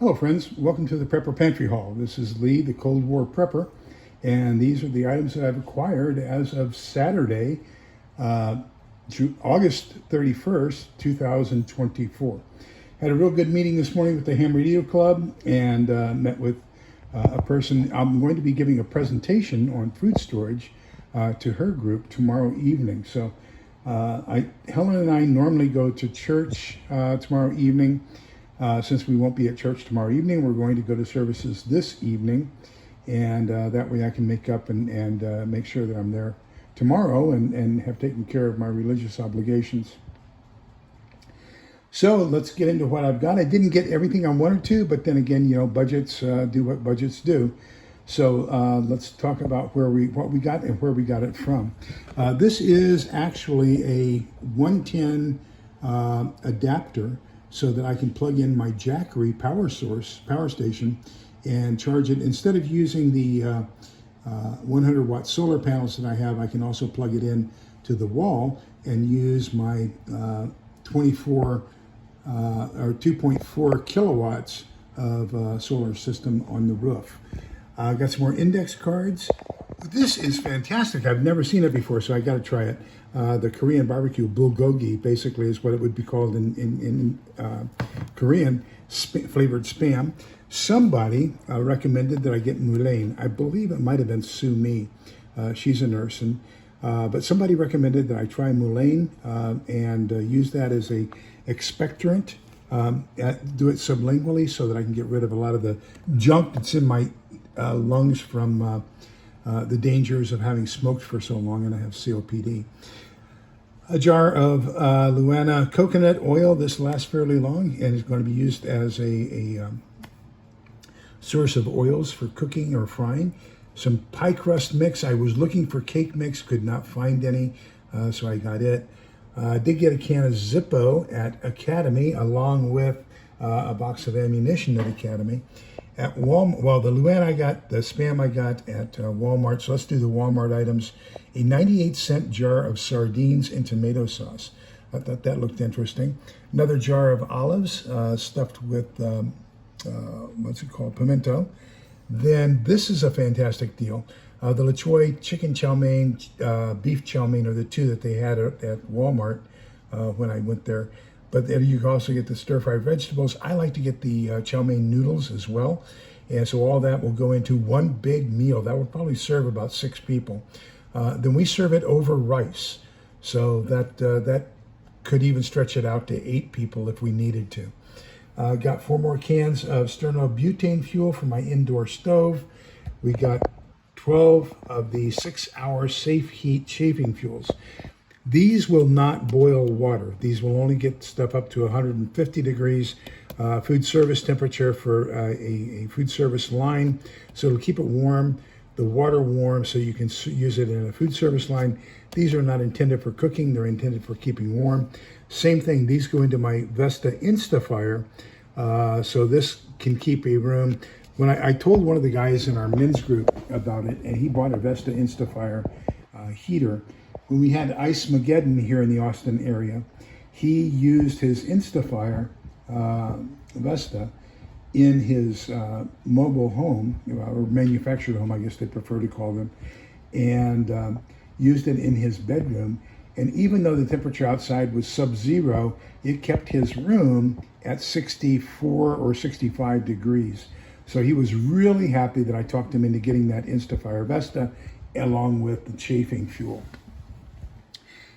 Hello friends, welcome to the Prepper Pantry Haul. This is Lee, the Cold War Prepper, and these are the items that I've acquired as of Saturday, August 31st, 2024. Had a real good meeting this morning with the Ham Radio Club and met with a person. I'm going to be giving a presentation on food storage to her group tomorrow evening. So Helen and I normally go to church tomorrow evening. Since we won't be at church tomorrow evening, we're going to go to services this evening, and that way I can make up and make sure that I'm there tomorrow and have taken care of my religious obligations. So let's get into what I've got. I didn't get everything I wanted to, but then again, you know, budgets do what budgets do. So let's talk about what we got and where we got it from. This is actually a 110 adapter, so that I can plug in my Jackery power station and charge it. Instead of using the 100 watt solar panels that I have, I can also plug it in to the wall and use my 2.4 kilowatts of solar system on the roof. I've got some more index cards. This is fantastic. I've never seen it before, so I got to try it. The Korean barbecue bulgogi basically is what it would be called in Korean, flavored spam. Somebody recommended that I get mulane. I believe it might have been Sue Me. She's a nurse, but somebody recommended that I try mulane and use that as a expectorant. Do it sublingually so that I can get rid of a lot of the junk that's in my lungs from the dangers of having smoked for so long, and I have COPD. A jar of Luana coconut oil. This lasts fairly long and is going to be used as a source of oils for cooking or frying. Some pie crust mix. I was looking for cake mix, could not find any, so I got it. I did get a can of Zippo at Academy, along with a box of ammunition at Academy. At Walmart, well, the Luann I got, the spam I got at Walmart, so let's do the Walmart items. A 98-cent jar of sardines and tomato sauce. I thought that looked interesting. Another jar of olives stuffed with, what's it called, pimento. Then this is a fantastic deal. The La Choy chicken chow mein, beef chow mein are the two that they had at Walmart when I went there. But then you can also get the stir-fried vegetables. I like to get the chow mein noodles as well. And so all that will go into one big meal. That would probably serve about 6 people. Then we serve it over rice. So that could even stretch it out to 8 people if we needed to. Got 4 more cans of sterno butane fuel for my indoor stove. We got 12 of the 6-hour safe heat chafing fuels. These will not boil water. These will only get stuff up to 150 degrees food service temperature for a food service line. So it'll keep it warm, the water warm, so you can use it in a food service line. These are not intended for cooking. They're intended for keeping warm. Same thing, these go into my Vesta Instafire. So this can keep a room. When I told one of the guys in our men's group about it, and he bought a Vesta Instafire heater. When we had Ice-Mageddon here in the Austin area, he used his Instafire Vesta in his mobile home, or manufactured home, I guess they prefer to call them, and used it in his bedroom. And even though the temperature outside was sub-zero, it kept his room at 64 or 65 degrees. So he was really happy that I talked him into getting that Instafire Vesta along with the chafing fuel.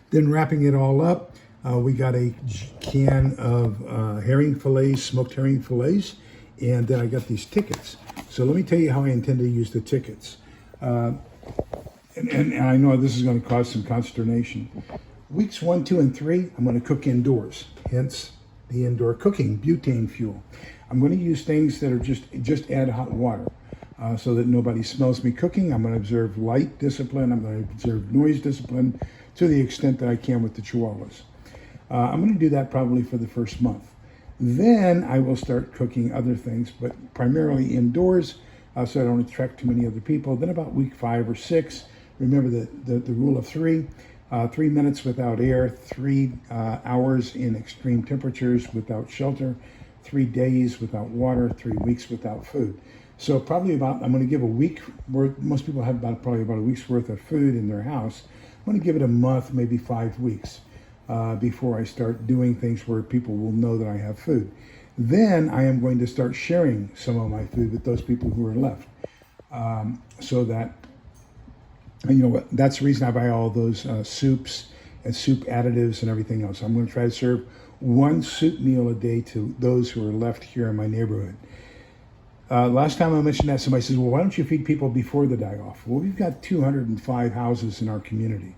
Then wrapping it all up, we got a can of herring fillets, smoked herring fillets, and then I got these tickets. So let me tell you how I intend to use the tickets. And I know this is going to cause some consternation. Weeks 1, 2, and 3, I'm going to cook indoors, hence the indoor cooking, butane fuel. I'm going to use things that are just add hot water. So that nobody smells me cooking. I'm going to observe light discipline. I'm going to observe noise discipline to the extent that I can with the chihuahuas. I'm going to do that probably for the first month. Then I will start cooking other things, but primarily indoors, so I don't attract too many other people. Then about week 5 or 6, remember the rule of 3. 3 minutes without air, 3 hours in extreme temperatures without shelter, 3 days without water, 3 weeks without food. So probably I'm going to give a week worth. Most people have probably about a week's worth of food in their house. I'm going to give it a month, maybe 5 weeks before I start doing things where people will know that I have food. Then I am going to start sharing some of my food with those people who are left. So that, that's the reason I buy all those soups and soup additives and everything else. I'm going to try to serve one soup meal a day to those who are left here in my neighborhood. Last time I mentioned that, somebody says, well, why don't you feed people before the die-off? Well, we've got 205 houses in our community.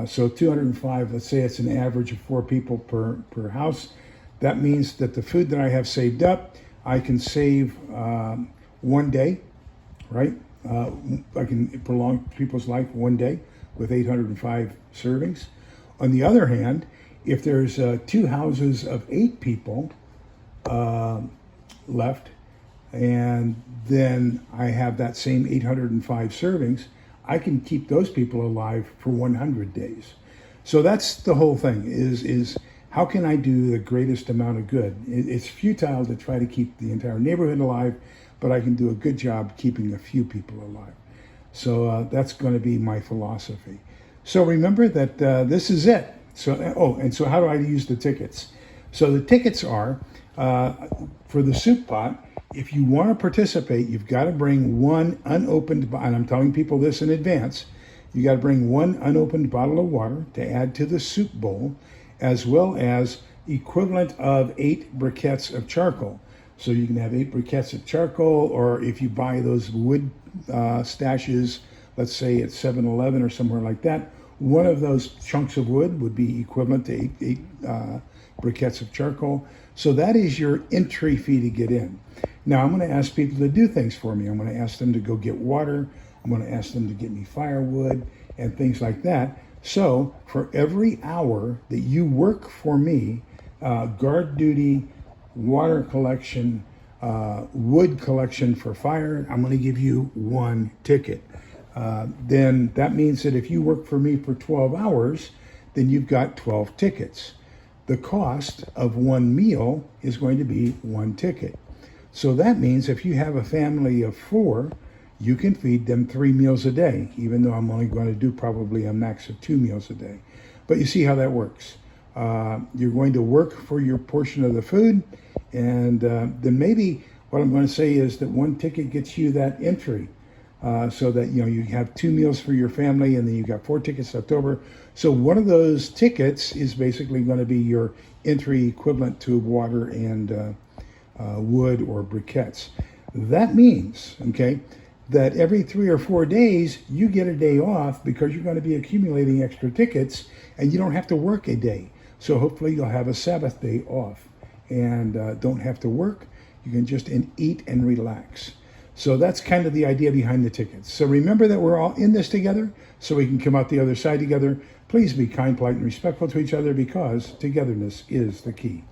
So 205, let's say it's an average of 4 people per house. That means that the food that I have saved up, I can save 1 day, right? I can prolong people's life 1 day with 805 servings. On the other hand, if there's 2 houses of 8 people left, and then I have that same 805 servings, I can keep those people alive for 100 days. So that's the whole thing, is how can I do the greatest amount of good? It's futile to try to keep the entire neighborhood alive, but I can do a good job keeping a few people alive. So that's going to be my philosophy. So remember that this is it. So and so how do I use the tickets? So the tickets are, for the soup pot, if you want to participate, you've got to bring one unopened, and I'm telling people this in advance, you got to bring one unopened bottle of water to add to the soup bowl, as well as equivalent of 8 briquettes of charcoal. So you can have 8 briquettes of charcoal, or if you buy those wood stashes, let's say at 7-Eleven or somewhere like that, one of those chunks of wood would be equivalent to 8 briquettes of charcoal. So that is your entry fee to get in. Now I'm going to ask people to do things for me. I'm going to ask them to go get water. I'm going to ask them to get me firewood and things like that. So for every hour that you work for me, guard duty, water collection, wood collection for fire, I'm going to give you 1 ticket. Then that means that if you work for me for 12 hours, then you've got 12 tickets. The cost of 1 meal is going to be 1 ticket. So that means if you have a family of 4, you can feed them 3 meals a day, even though I'm only going to do probably a max of 2 meals a day. But you see how that works. You're going to work for your portion of the food, and then maybe what I'm going to say is that 1 ticket gets you that entry, so that you have 2 meals for your family, and then you've got 4 tickets left over. So one of those tickets is basically going to be your entry equivalent to water and wood or briquettes. That means, okay, that every 3 or 4 days you get a day off because you're going to be accumulating extra tickets, and you don't have to work a day. So hopefully you'll have a Sabbath day off and don't have to work. You can just eat and relax. So that's kind of the idea behind the tickets. So remember that we're all in this together, so we can come out the other side together. Please be kind, polite, and respectful to each other, because togetherness is the key.